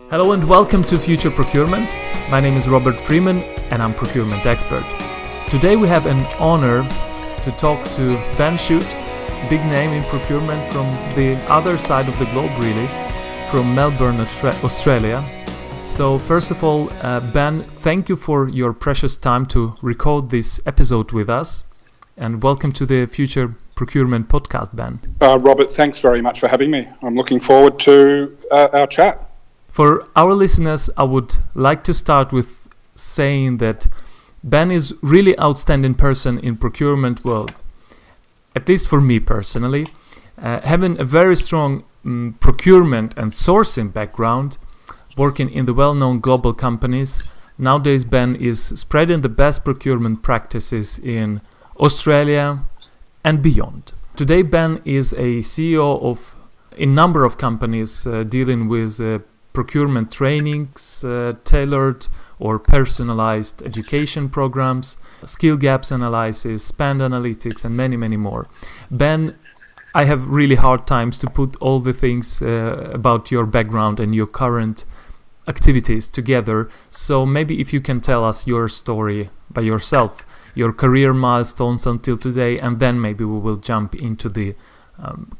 Hello and welcome to Future Procurement. My name is Robert Freeman and I'm procurement expert. Today we have an honor to talk to Ben Shute, big name in procurement from the other side of the globe really, from Melbourne, Australia. So first of all, Ben, thank you for your precious time to record this episode with us, and welcome to the Future Procurement podcast, Ben. Robert, thanks very much for having me. I'm looking forward to our chat. For our listeners, I would like to start with saying that Ben is really outstanding person in procurement world, at least for me personally. Having a very strong procurement and sourcing background, working in the well-known global companies, nowadays Ben is spreading the best procurement practices in Australia and beyond. Today Ben is a CEO of a number of companies dealing with procurement trainings, tailored or personalized education programs, skill gaps analysis, spend analytics, and many, many more. Ben, I have really hard times to put all the things about your background and your current activities together. So maybe if you can tell us your story by yourself, your career milestones until today, and then maybe we will jump into the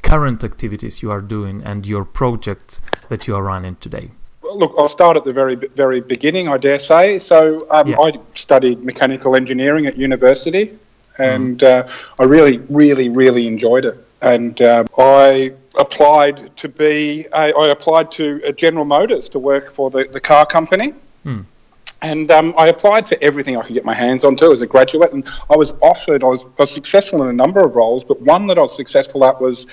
current activities you are doing and your projects that you are running today. Look, I'll start at the very beginning, I dare say. So I studied mechanical engineering at university, and I really enjoyed it. And I applied to General Motors to work for the car company. And I applied for everything I could get my hands onto as a graduate, and I was offered. I was successful in a number of roles, but one that I was successful at was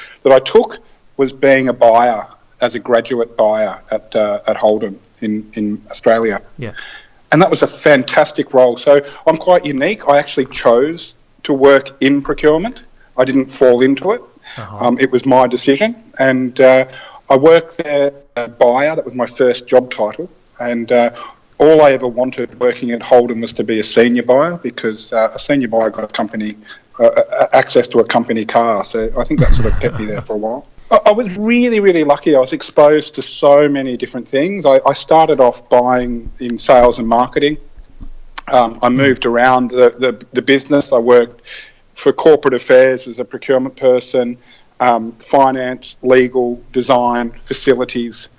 being a buyer, as a graduate buyer at Holden in Australia. Yeah, and that was a fantastic role. So I'm quite unique. I actually chose to work in procurement. I didn't fall into it. It was my decision, and I worked there as a buyer. That was my first job title, and all I ever wanted working at Holden was to be a senior buyer, because a senior buyer got access to a company car. So I think that sort of kept me there for a while. I was really lucky. I was exposed to so many different things. I started off buying in sales and marketing. I moved around the business. I worked for corporate affairs as a procurement person, finance, legal, design, facilities.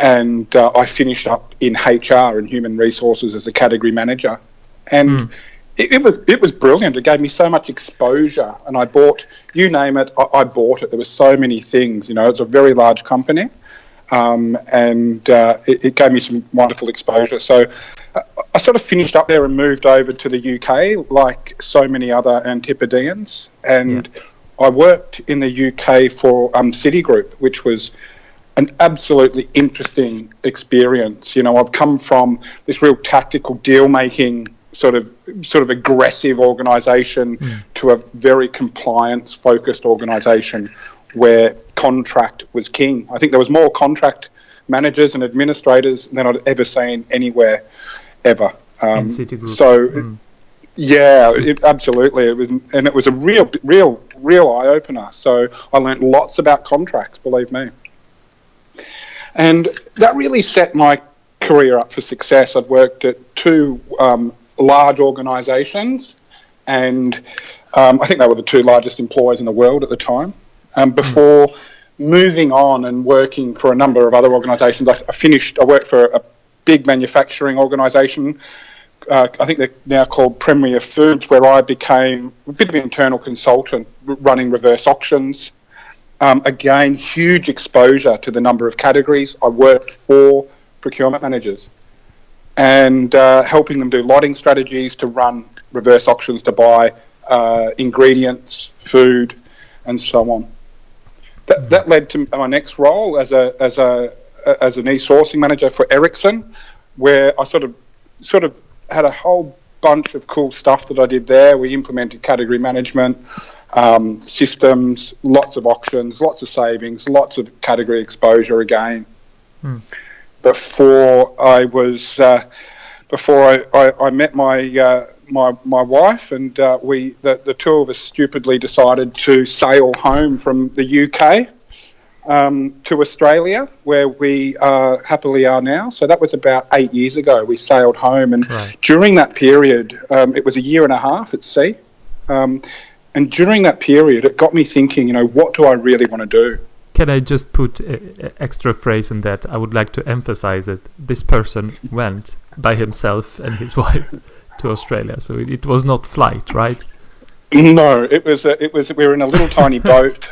And I finished up in HR and human resources as a category manager, and it was brilliant. It gave me so much exposure, and I bought, you name it, I bought it. There were so many things, it's a very large company, and it gave me some wonderful exposure. So I sort of finished up there and moved over to the UK, like so many other Antipodeans, and I worked in the UK for Citigroup, which was an absolutely interesting experience. I've come from this real tactical deal-making sort of aggressive organisation to a very compliance-focused organisation where contract was king. I think there was more contract managers and administrators than I'd ever seen anywhere, ever. In Citigroup. So, yeah, absolutely. It was a real eye-opener. So I learnt lots about contracts, believe me. And that really set my career up for success. I'd worked at two large organisations, and I think they were the two largest employers in the world at the time. Before moving on and working for a number of other organisations, I worked for a big manufacturing organisation. I think they're now called Premier Foods, where I became a bit of an internal consultant running reverse auctions. Again, huge exposure to the number of categories. I worked for procurement managers and helping them do lotting strategies to run reverse auctions to buy ingredients, food, and so on. That led to my next role as an e-sourcing manager for Ericsson, where I sort of had a whole bunch of cool stuff that I did there. We implemented category management systems, lots of auctions, lots of savings, lots of category exposure again. Before I met my wife, and the two of us stupidly decided to sail home from the UK to Australia, where we happily are now. So that was about 8 years ago. We sailed home, and during that period, it was a year and a half at sea. And during that period, it got me thinking, what do I really want to do? Can I just put an extra phrase in that? I would like to emphasize that this person went by himself and his wife to Australia. So it was not flight, right? No, it was. We were in a little tiny boat.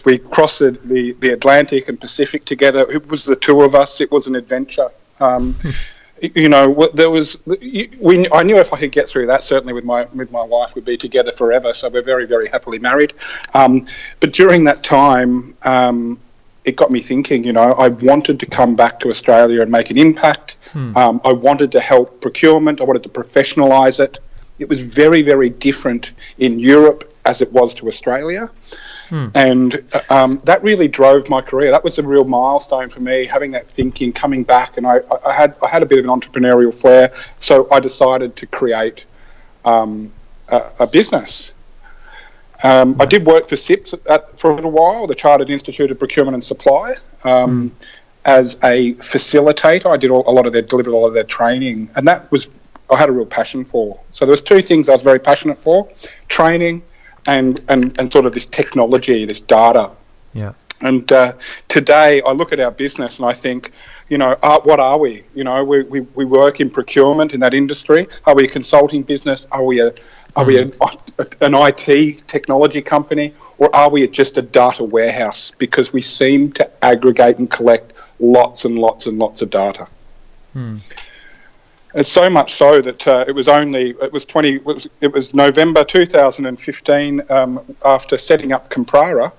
We crossed the Atlantic and Pacific together. It was the two of us. It was an adventure. There was. I knew if I could get through that, certainly with my wife, we'd be together forever. So we're very, very happily married. But during that time, it got me thinking. I wanted to come back to Australia and make an impact. I wanted to help procurement. I wanted to professionalise it. It was very, very different in Europe as it was to Australia. And that really drove my career. That was a real milestone for me, having that thinking, coming back. And I had a bit of an entrepreneurial flair, so I decided to create a business. I did work for SIPS for a little while, the Chartered Institute of Procurement and Supply, as a facilitator. I did delivered a lot of their training, and that was I had a real passion for. So there was two things I was very passionate for: training and sort of this technology, this data. Yeah. And today I look at our business and I think, what are we? We work in procurement in that industry. Are we a consulting business? Are we an IT technology company, or are we just a data warehouse? Because we seem to aggregate and collect lots and lots and lots of data. And so much so that it was November 2015 after setting up Comprara.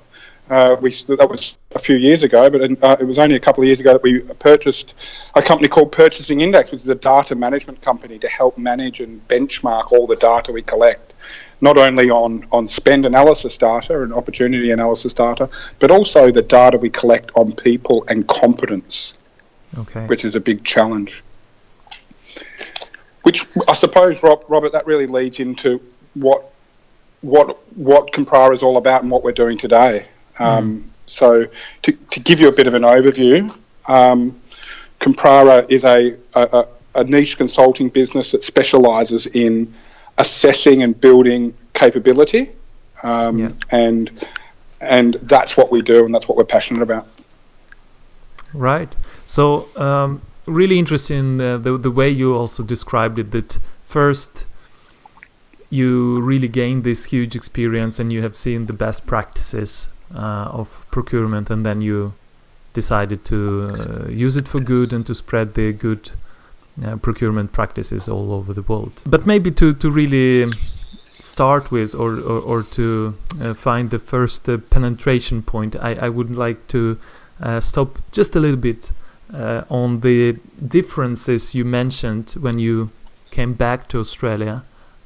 That was a few years ago, but it was only a couple of years ago that we purchased a company called Purchasing Index, which is a data management company to help manage and benchmark all the data we collect, not only on spend analysis data and opportunity analysis data, but also the data we collect on people and competence, which is a big challenge. Which I suppose, Robert, that really leads into what Comprara is all about and what we're doing today. So to give you a bit of an overview, Comprara is a niche consulting business that specialises in assessing and building capability, and that's what we do, and that's what we're passionate about. Right. So really interesting the way you also described it, that first you really gained this huge experience and you have seen the best practices of procurement, and then you decided to use it for good and to spread the good procurement practices all over the world. But maybe to really start with or to find the first penetration point, I would like to stop just a little bit on the differences you mentioned when you came back to Australia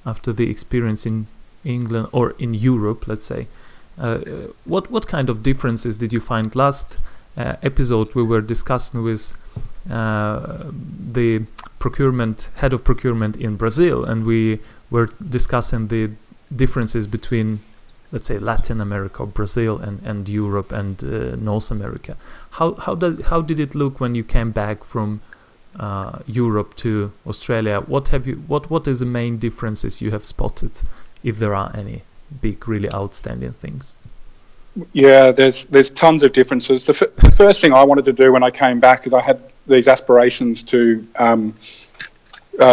after the experience in England or in Europe, let's say. What kind of differences did you find? Last episode we were discussing with the head of procurement in Brazil, and we were discussing the differences between, let's say, Latin America, Brazil, and Europe and North America. How did it look when you came back from Europe to Australia? What is the main differences you have spotted, if there are any big, really outstanding things? Yeah, there's tons of differences. The first thing I wanted to do when I came back is I had these aspirations to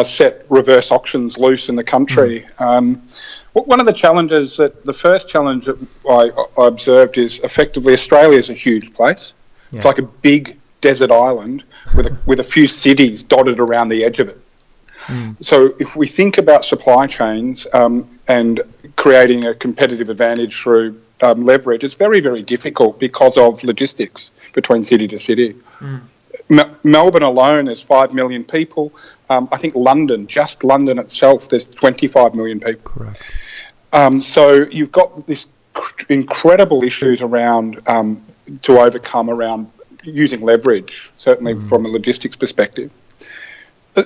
set reverse auctions loose in the country. One of the first challenge that I observed is effectively Australia is a huge place. Yeah. It's like a big desert island with a few cities dotted around the edge of it. So if we think about supply chains and creating a competitive advantage through leverage, it's very, very difficult because of logistics between city to city. Melbourne alone, there's 5 million people. I think just London itself, there's 25 million people. Correct. So you've got this incredible issues around to overcome around using leverage, certainly from a logistics perspective.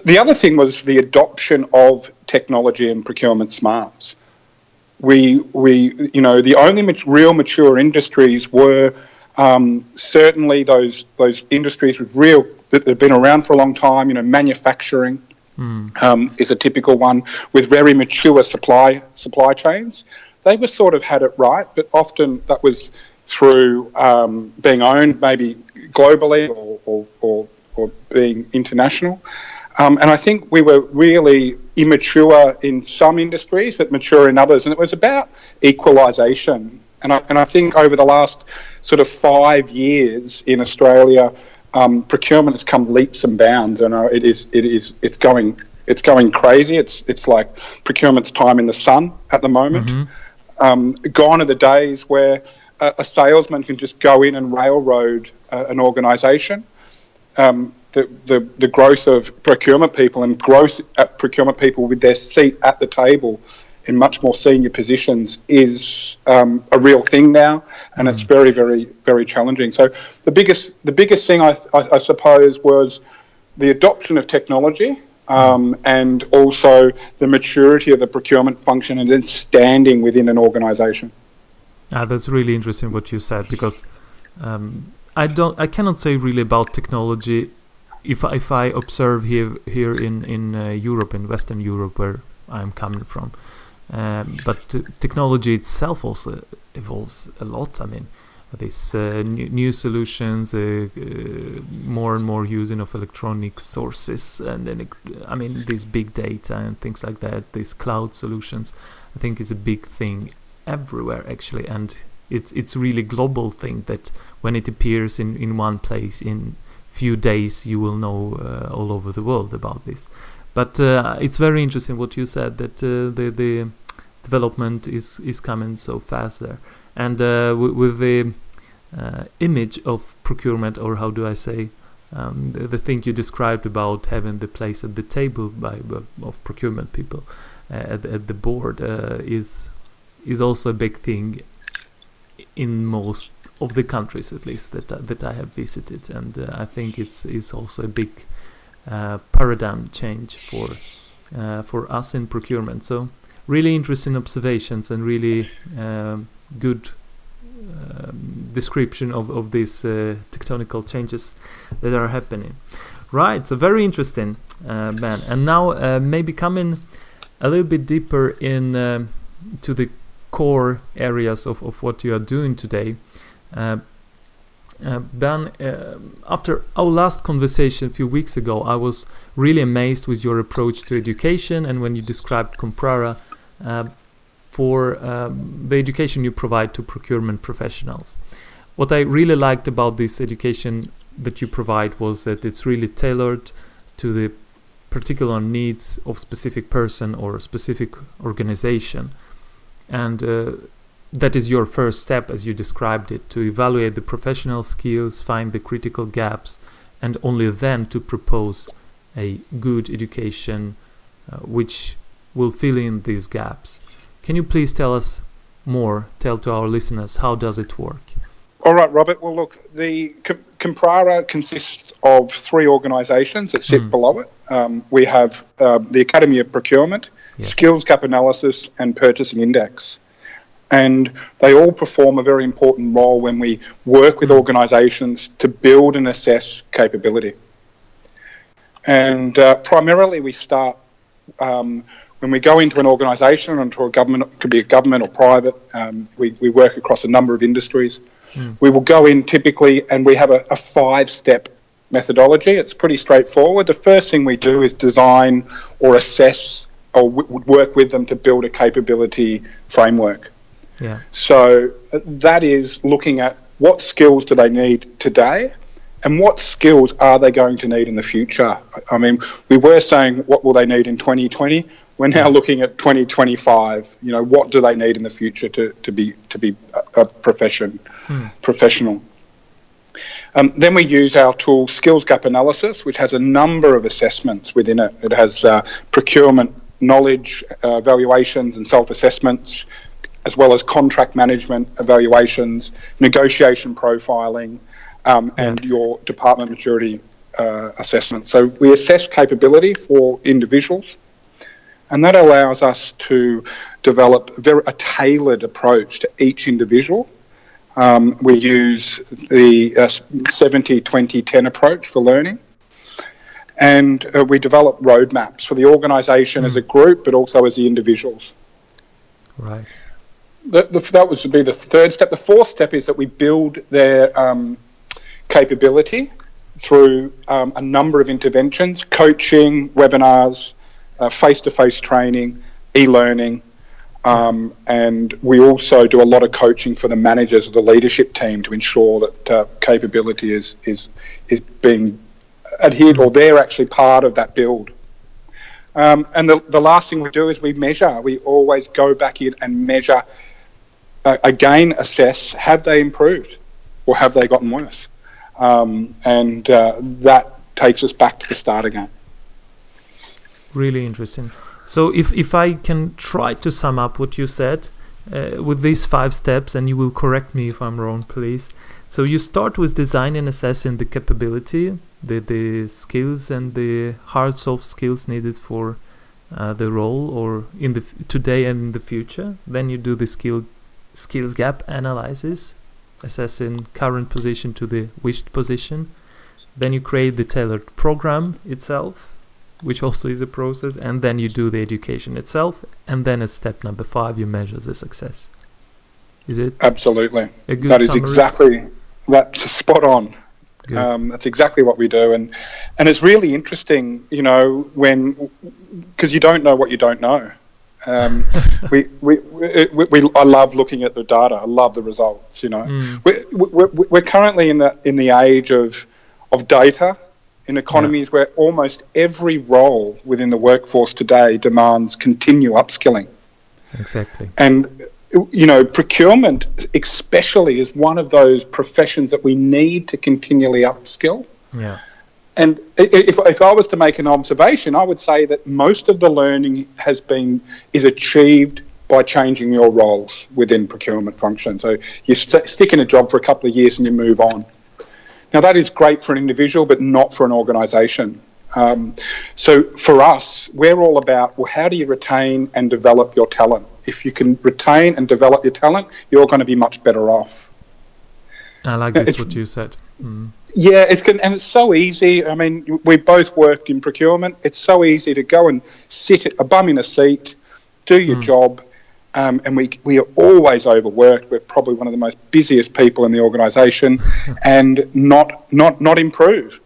The other thing was the adoption of technology and procurement smarts. The only real mature industries were Certainly those industries that have been around for a long time, manufacturing is a typical one with very mature supply chains. They were sort of had it right, but often that was through being owned maybe globally or being international. And I think we were really immature in some industries, but mature in others. And it was about equalisation. And I think over the last sort of 5 years in Australia, procurement has come leaps and bounds, and it's going crazy. It's like procurement's time in the sun at the moment. Gone are the days where a salesman can just go in and railroad an organisation. The growth of procurement people and growth at procurement people with their seat at the table in much more senior positions is a real thing now, and it's very, very, very challenging. So the biggest thing I suppose was the adoption of technology, and also the maturity of the procurement function and then standing within an organisation. That's really interesting what you said, because I cannot say really about technology if I observe here in Europe, in Western Europe, where I'm coming from. But technology itself also evolves a lot. I mean, these new solutions, more and more using of electronic sources, and then these big data and things like that. These cloud solutions, I think, is a big thing everywhere actually, and it's really global thing that when it appears in one place in few days you will know all over the world about this. But it's very interesting what you said, that the development is coming so fast there, and with the image of procurement, or how do I say, the thing you described about having the place at the table of procurement people at the board is also a big thing in most of the countries, at least that I have visited, and I think it's also a big paradigm change for us in procurement. So really interesting observations and really good description of these tectonical changes that are happening. Right, so very interesting, Ben. And now maybe coming a little bit deeper in to the core areas of what you are doing today. Ben, after our last conversation a few weeks ago, I was really amazed with your approach to education, and when you described Comprara for the education you provide to procurement professionals. What I really liked about this education that you provide was that it's really tailored to the particular needs of specific person or a specific organization. And that is your first step, as you described it, to evaluate the professional skills, find the critical gaps, and only then to propose a good education which will fill in these gaps. Can you please tell to our listeners, how does it work? All right, Robert. Well, look, the Comprara consists of 3 organisations that sit below it. We have the Academy of Procurement, Skills Gap Analysis, and Purchasing Index. And they all perform a very important role when we work with organisations to build and assess capability. And primarily we start when we go into an organisation, into a government, it could be a government or private, we work across a number of industries. We will go in typically and we have a 5-step methodology. It's pretty straightforward. The first thing we do is design or assess or work with them to build a capability framework. Yeah. So that is looking at what skills do they need today and what skills are they going to need in the future. I mean, we were saying what will they need in 2020. We're now looking at 2025. You know, what do they need in the future to be a professional? Then we use our tool Skills Gap Analysis, which has a number of assessments within it. It has procurement knowledge evaluations and self-assessments, as well as contract management evaluations, negotiation profiling, and your department maturity assessment. So we assess capability for individuals, and that allows us to develop a tailored approach to each individual We use the 70-20-10 approach for learning. And we develop roadmaps for the organisation as a group, but also as the individuals. Right. That would be the third step. The fourth step is that we build their capability through a number of interventions: coaching, webinars, face-to-face training, e-learning, and we also do a lot of coaching for the managers of the leadership team to ensure that capability is being adhered, or they're actually part of that build. And the last thing we do is we measure. We always go back in and measure, again, assess, have they improved or have they gotten worse? And that takes us back to the start again. Really interesting. So if I can try to sum up what you said with these 5 steps, and you will correct me if I'm wrong, please. So you start with design and assessing the capability, the skills and the hard soft skills needed for the role or in the today and in the future. Then you do the skills gap analysis, assessing current position to the wished position. Then you create the tailored program itself, which also is a process, and then you do the education itself, and then at step number 5 you measure the success. Is it? Absolutely. A good that is summary? That's spot on. That's exactly what we do, and it's really interesting, because you don't know what you don't know. I love looking at the data. I love the results. We're currently in the age of data in economies where almost every role within the workforce today demands continual upskilling. Exactly. And procurement especially is one of those professions that we need to continually upskill. Yeah. And if I was to make an observation, I would say that most of the learning is achieved by changing your roles within procurement function. So you stick in a job for a couple of years and you move on. Now that is great for an individual, but not for an organisation. So for us, we're all about, how do you retain and develop your talent? If you can retain and develop your talent, you're going to be much better off. I like this, what you said. Mm. Yeah, it's good, and it's so easy. I mean, we both worked in procurement. It's so easy to go and sit a bum in a seat, do your job, and we are always overworked. We're probably one of the most busiest people in the organisation, and not improve.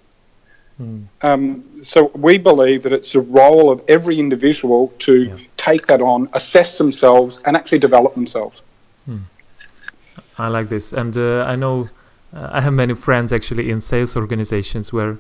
So we believe that it's the role of every individual to take that on, assess themselves, and actually develop themselves. I like this, and I know I have many friends actually in sales organizations where,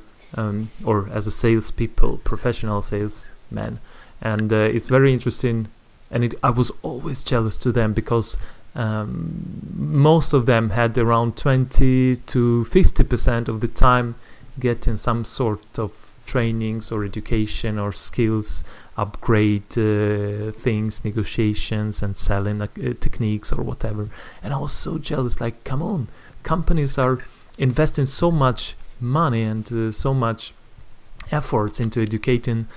or as a salespeople, professional salesmen, and it's very interesting. And I was always jealous to them because most of them had around 20 to 50% of the time getting some sort of trainings or education or skills upgrade things, negotiations and selling techniques or whatever. And I was so jealous, like, come on, companies are investing so much money and so much efforts into educating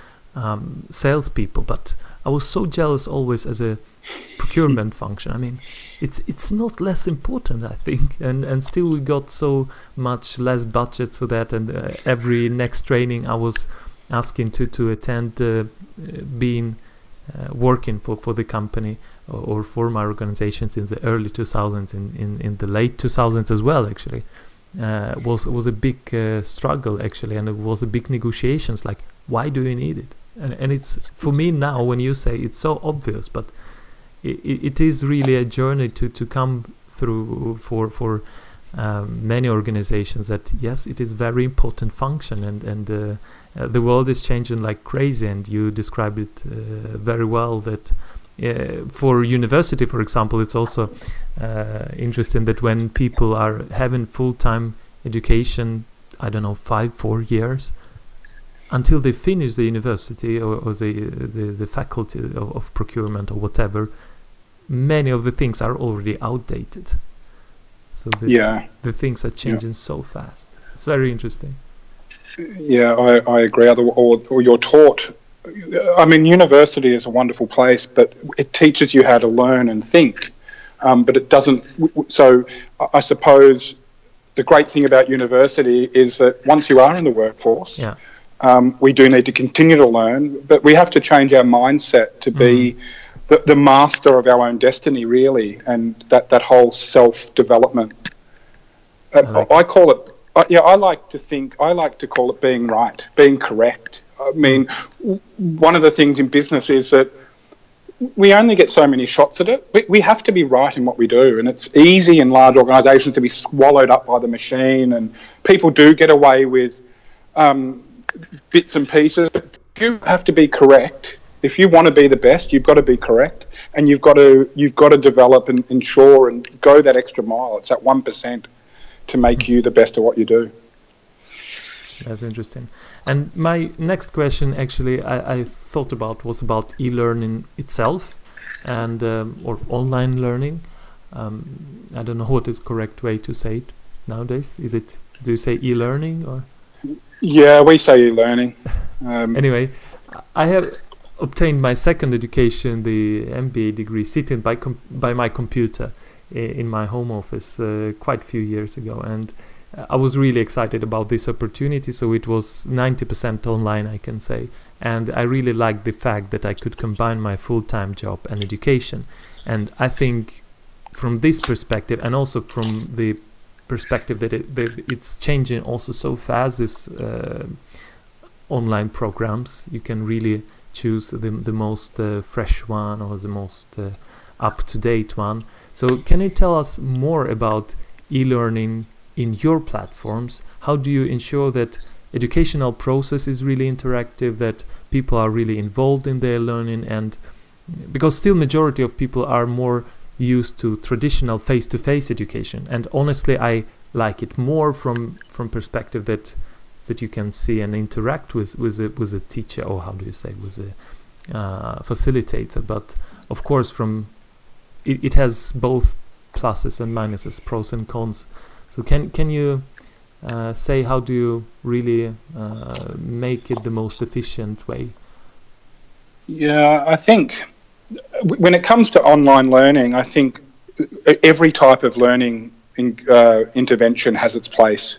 salespeople, but I was so jealous always as a procurement function. I mean, it's not less important, I think, and still we got so much less budgets for that, and every next training I was asking to attend, being working for the company or for my organizations in the early 2000s, in the late 2000s as well, actually, was a big struggle actually, and it was a big negotiations, like, why do you need it? And it's, for me now, when you say it's so obvious, but it is really a journey to come through for many organizations, that yes, it is very important function, and the world is changing like crazy, and you described it very well, that for university, for example, it's also interesting that when people are having full-time education, I don't know, 4 years, until they finish the university or the faculty of procurement or whatever, many of the things are already outdated. So the things are changing so fast. It's very interesting. Yeah, I agree. Or you're taught. I mean, university is a wonderful place, but it teaches you how to learn and think. but it doesn't. So I suppose the great thing about university is that once you are in the workforce, we do need to continue to learn, but we have to change our mindset to be the master of our own destiny, really, and that whole self-development. I call it. I like to call it being right, being correct. I mean, one of the things in business is that we only get so many shots at it. We have to be right in what we do, and it's easy in large organisations to be swallowed up by the machine, and people do get away with bits and pieces. But you have to be correct. If you want to be the best, you've got to be correct, and you've got to develop and ensure and go that extra mile. It's that 1% to make you the best at what you do. That's interesting. And my next question, actually, I thought about was about e-learning itself, and or online learning. I don't know what is correct way to say it nowadays. Do you say e-learning or? Yeah, we say e-learning. Anyway, I have obtained my second education, the MBA degree, sitting by my computer in my home office quite a few years ago, and I was really excited about this opportunity. So it was 90% online, I can say, and I really liked the fact that I could combine my full-time job and education. And I think from this perspective, and also from the perspective that it's changing also so fast, this online programs, you can really choose the most fresh one or the most up-to-date one. So can you tell us more about e-learning in your platforms? How do you ensure that educational process is really interactive, that people are really involved in their learning? And because still majority of people are more used to traditional face-to-face education, and honestly I like it more from perspective that you can see and interact with a teacher, or how do you say, with a facilitator. But of course it has both pluses and minuses, pros and cons. So can you say how do you really make it the most efficient way? Yeah, I think when it comes to online learning, I think every type of learning intervention has its place.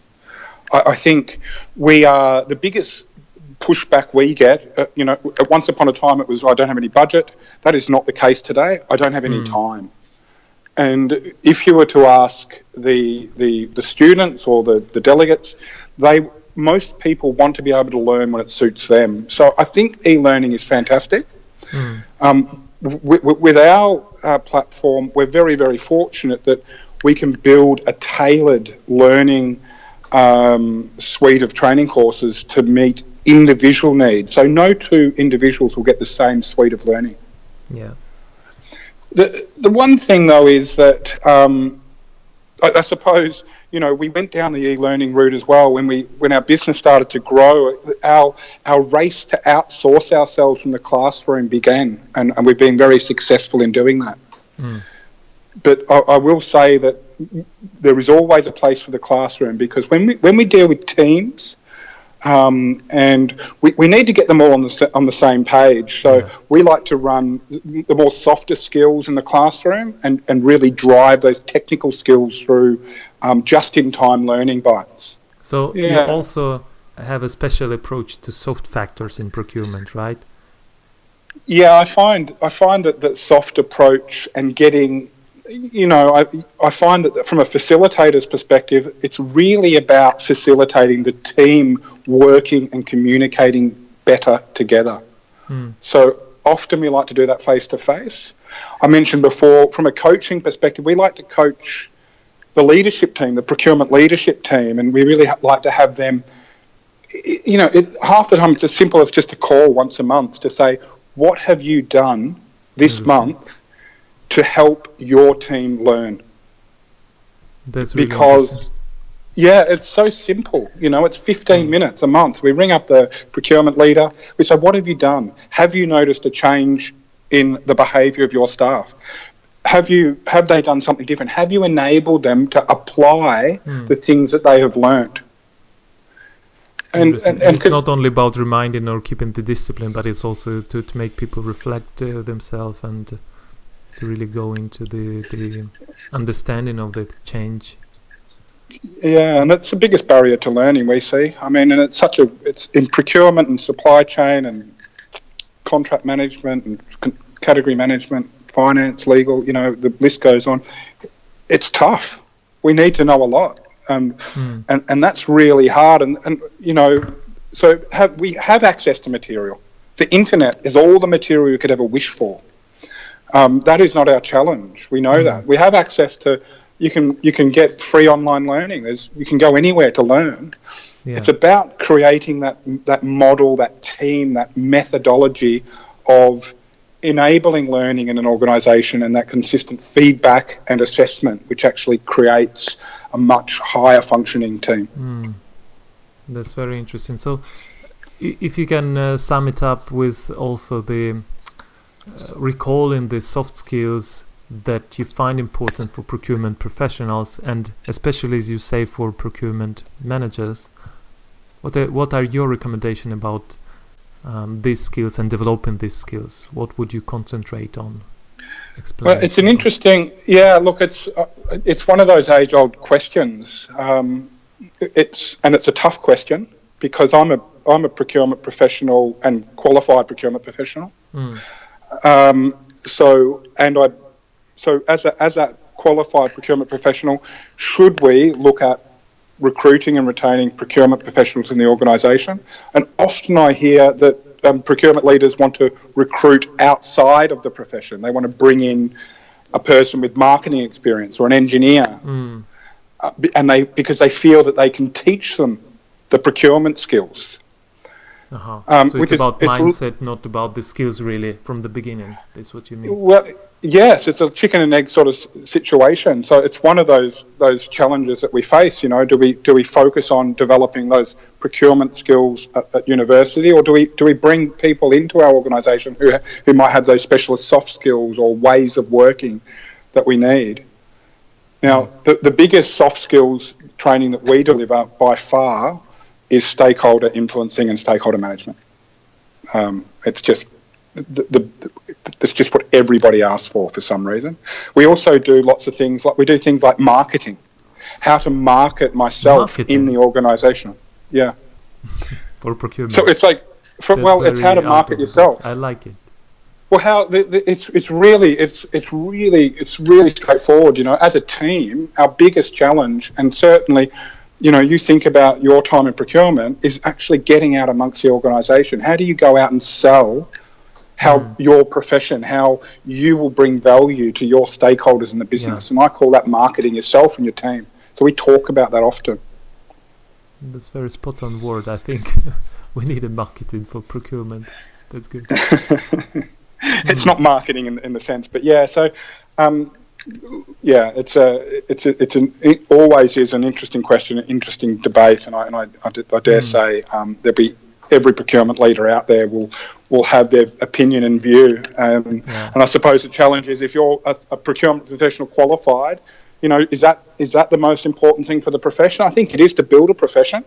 I think we are the biggest pushback we get. Once upon a time it was, I don't have any budget. That is not the case today. I don't have any time. And if you were to ask the students or the delegates, most people want to be able to learn when it suits them. So I think e-learning is fantastic. With our platform, we're very, very fortunate that we can build a tailored learning suite of training courses to meet individual needs. So no two individuals will get the same suite of learning. Yeah. The one thing though is that I suppose we went down the e-learning route as well when our business started to grow. Our race to outsource ourselves from the classroom began, and we've been very successful in doing that. But I will say that there is always a place for the classroom, because when we deal with teams, and we need to get them all on the same page. So we like to run the more softer skills in the classroom and really drive those technical skills through just-in-time learning bites. So you also have a special approach to soft factors in procurement, right? Yeah, I find that soft approach and getting, I find that from a facilitator's perspective, it's really about facilitating the team working and communicating better together. So often we like to do that face-to-face. I mentioned before, from a coaching perspective, we like to coach the leadership team, the procurement leadership team, and we really like to have them, half the time it's as simple as just a call once a month to say, what have you done this month to help your team learn? That's really because, it's so simple. It's 15 minutes a month. We ring up the procurement leader. We say, what have you done? Have you noticed a change in the behaviour of your staff? Have they done something different? Have you enabled them to apply the things that they have learnt? And it's not only about reminding or keeping the discipline, but it's also to make people reflect themselves and really go into the understanding of the change. Yeah, and it's the biggest barrier to learning we see. I mean, and it's in procurement and supply chain and contract management and category management, finance, legal, the list goes on. It's tough. We need to know a lot. And that's really hard. And so we have access to material. The internet is all the material you could ever wish for. That is not our challenge. We know that. We have access to, you can get free online learning. You can go anywhere to learn. Yeah. It's about creating that model, that team, that methodology of enabling learning in an organisation and that consistent feedback and assessment, which actually creates a much higher functioning team. That's very interesting. So if you can sum it up with also the recalling the soft skills that you find important for procurement professionals, and especially, as you say, for procurement managers, what are your recommendations about these skills and developing these skills? What would you concentrate on? Well, it's an interesting, look, it's one of those age-old questions. It's a tough question because I'm a procurement professional and qualified procurement professional. So as a qualified procurement professional, should we look at recruiting and retaining procurement professionals in the organisation? And often I hear that procurement leaders want to recruit outside of the profession. They want to bring in a person with marketing experience or an engineer, because they feel that they can teach them the procurement skills. So it's about mindset, not about the skills really from the beginning. That's what you mean. Well, yes, it's a chicken and egg sort of situation. So it's one of those challenges that we face. Do we focus on developing those procurement skills at university, or do we bring people into our organisation who might have those specialist soft skills or ways of working that we need? Now, the biggest soft skills training that we deliver by far is stakeholder influencing and stakeholder management. It's just that's just what everybody asks for some reason. We also do lots of things like marketing, how to market myself in the organisation. Yeah. For procurement. So it's like, it's how to market yourself. I like it. Well, it's really straightforward. As a team, our biggest challenge, and certainly, you think about your time in procurement, is actually getting out amongst the organisation. How do you go out and sell how your profession, how you will bring value to your stakeholders in the business? And I call that marketing yourself and your team. So we talk about that often. That's a very spot on word. I think we need a marketing for procurement. That's good. It's not marketing in the sense, but so it always is an interesting question, an interesting debate, and I dare say there'll be every procurement leader out there will have their opinion and view, and I suppose the challenge is, if you're a procurement professional qualified, is that the most important thing for the profession? I think it is to build a profession,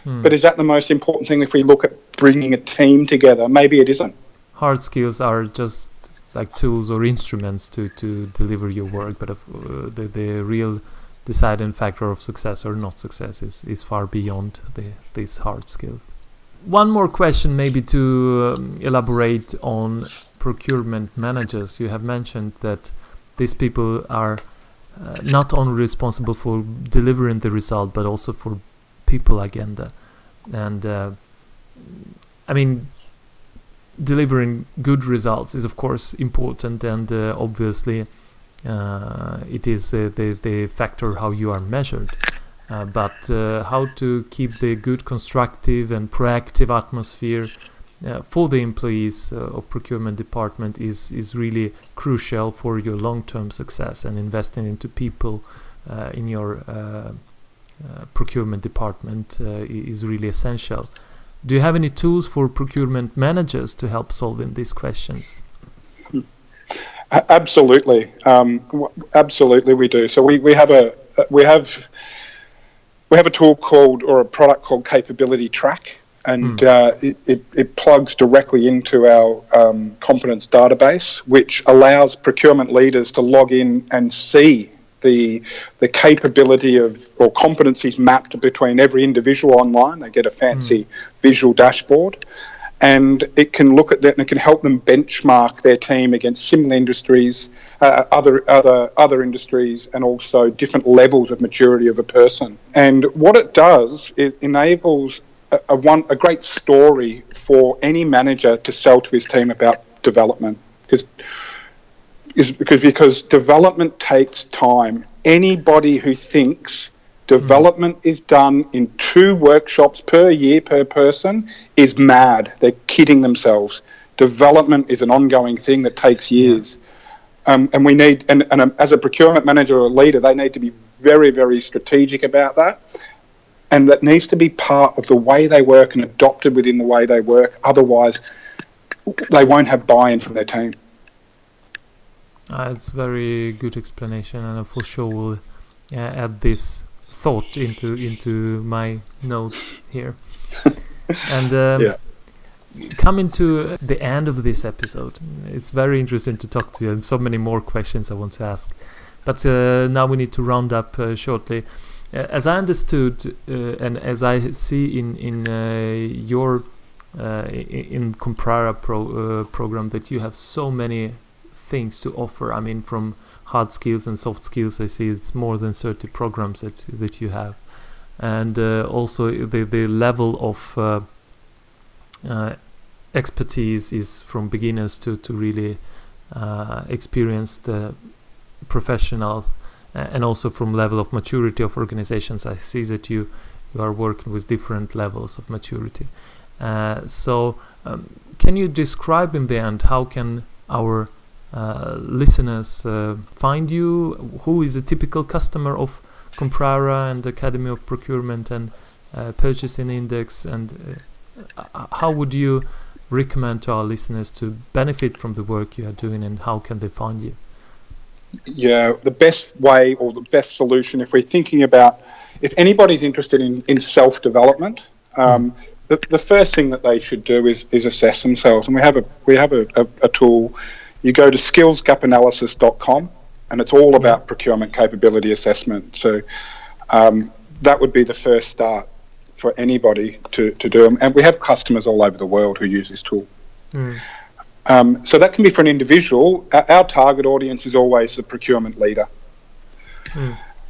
but is that the most important thing if we look at bringing a team together? Maybe it isn't. Hard skills are just like tools or instruments to deliver your work, but the real deciding factor of success or not success is far beyond these hard skills. One more question, maybe to elaborate on procurement managers. You have mentioned that these people are not only responsible for delivering the result, but also for people agenda. And delivering good results is of course important, and obviously it is the factor how you are measured, but how to keep the good constructive and proactive atmosphere for the employees of procurement department is really crucial for your long-term success, and investing into people in your procurement department is really essential. Do you have any tools for procurement managers to help solving these questions? Absolutely, absolutely we do. So we have a tool called, or a product called Capability Track, and it plugs directly into our competence database, which allows procurement leaders to log in and see the capability of or competencies mapped between every individual online. They get a fancy visual dashboard, and it can look at that and it can help them benchmark their team against similar industries, other industries, and also different levels of maturity of a person. And what it does, it enables a great story for any manager to sell to his team about development, because development takes time. Anybody who thinks development is done in 2 workshops per year per person is mad. They're kidding themselves. Development is an ongoing thing that takes years. And we need, and as a procurement manager or leader, they need to be very, very strategic about that. And that needs to be part of the way they work and adopted within the way they work. Otherwise, they won't have buy-in from their team. It's very good explanation, and I for sure will add this thought into my notes here. And coming to the end of this episode, it's very interesting to talk to you, and so many more questions I want to ask. But now we need to round up shortly. As I understood, and as I see in your in Comprara program, that you have so many things to offer. I mean, from hard skills and soft skills, I see it's more than 30 programs that you have, and also the level of expertise is from beginners to really experienced professionals, and also from level of maturity of organizations. I see that you are working with different levels of maturity. So can you describe in the end how can our listeners find you? Who is a typical customer of Comprara and Academy of Procurement and Purchasing Index, and how would you recommend to our listeners to benefit from the work you are doing, and how can they find you? Yeah, the best way or the best solution, if we're thinking about, if anybody's interested in self-development, the first thing that they should do is assess themselves. And we have a tool. You go to skillsgapanalysis.com, and it's all about procurement capability assessment. So that would be the first start for anybody to do them. And we have customers all over the world who use this tool. So that can be for an individual. Our target audience is always the procurement leader.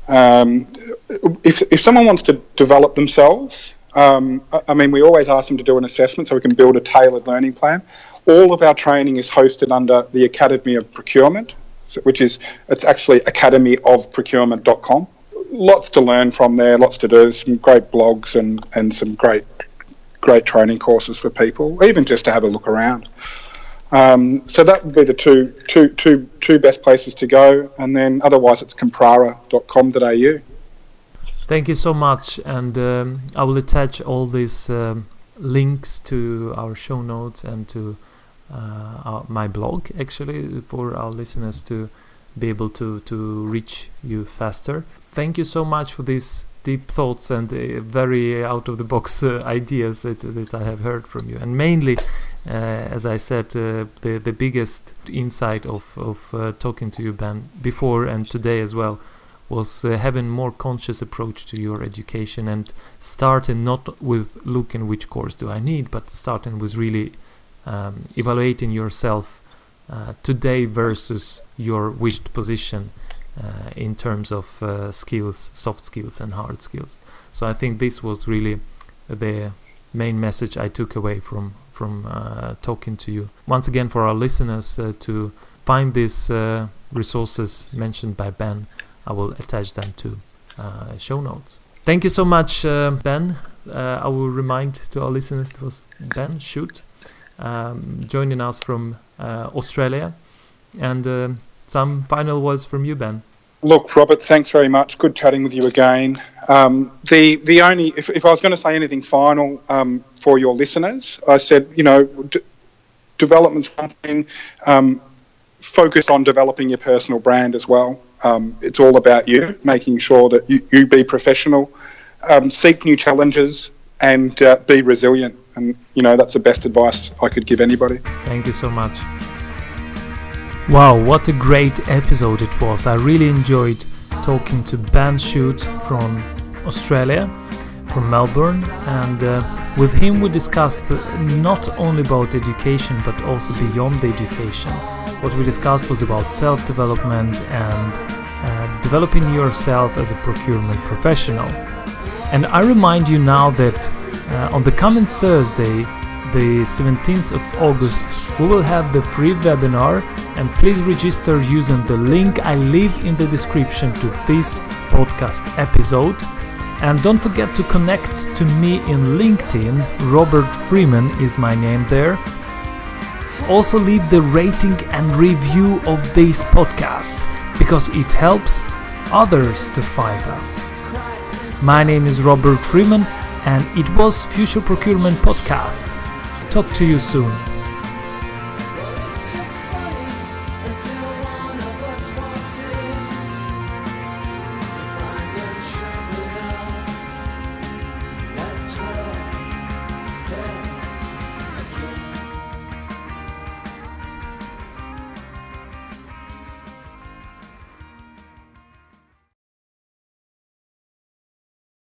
If someone wants to develop themselves, I mean, we always ask them to do an assessment so we can build a tailored learning plan. All of our training is hosted under the Academy of Procurement, it's actually academyofprocurement.com. Lots to learn from there, lots to do, some great blogs and some great training courses for people, even just to have a look around. So that would be the two best places to go, and then otherwise it's comprara.com.au. Thank you so much, and I will attach all these links to our show notes and to my blog, actually, for our listeners to be able to reach you faster. Thank you so much for these deep thoughts and very out-of-the-box ideas that I have heard from you. And mainly, as I said, the biggest insight of talking to you, Ben, before and today as well, was having more conscious approach to your education and starting not with looking which course do I need, but starting with really evaluating yourself today versus your wished position in terms of skills, soft skills and hard skills. So I think this was really the main message I took away from talking to you. Once again, for our listeners to find these resources mentioned by Ben, I will attach them to show notes. Thank you so much, Ben. I will remind to our listeners it was Ben Shute joining us from Australia. And some final words from you, Ben. Look, Robert, thanks very much. Good chatting with you again. The only, if I was going to say anything final for your listeners, I said, development's one thing. Focus on developing your personal brand as well. It's all about you, making sure that you be professional, seek new challenges, and be resilient. And, you know, that's the best advice I could give anybody. Thank you so much. Wow, what a great episode it was. I really enjoyed talking to Ben Shute from Australia, from Melbourne, and with him we discussed not only about education but also beyond the education. What we discussed was about self-development and developing yourself as a procurement professional. And I remind you now that on the coming Thursday, the 17th of August, we will have the free webinar, and please register using the link I leave in the description to this podcast episode. And don't forget to connect to me in LinkedIn. Robert Freeman is my name there. Also leave the rating and review of this podcast, because it helps others to find us. My name is Robert Freeman, and it was Future Procurement Podcast. Talk to you soon.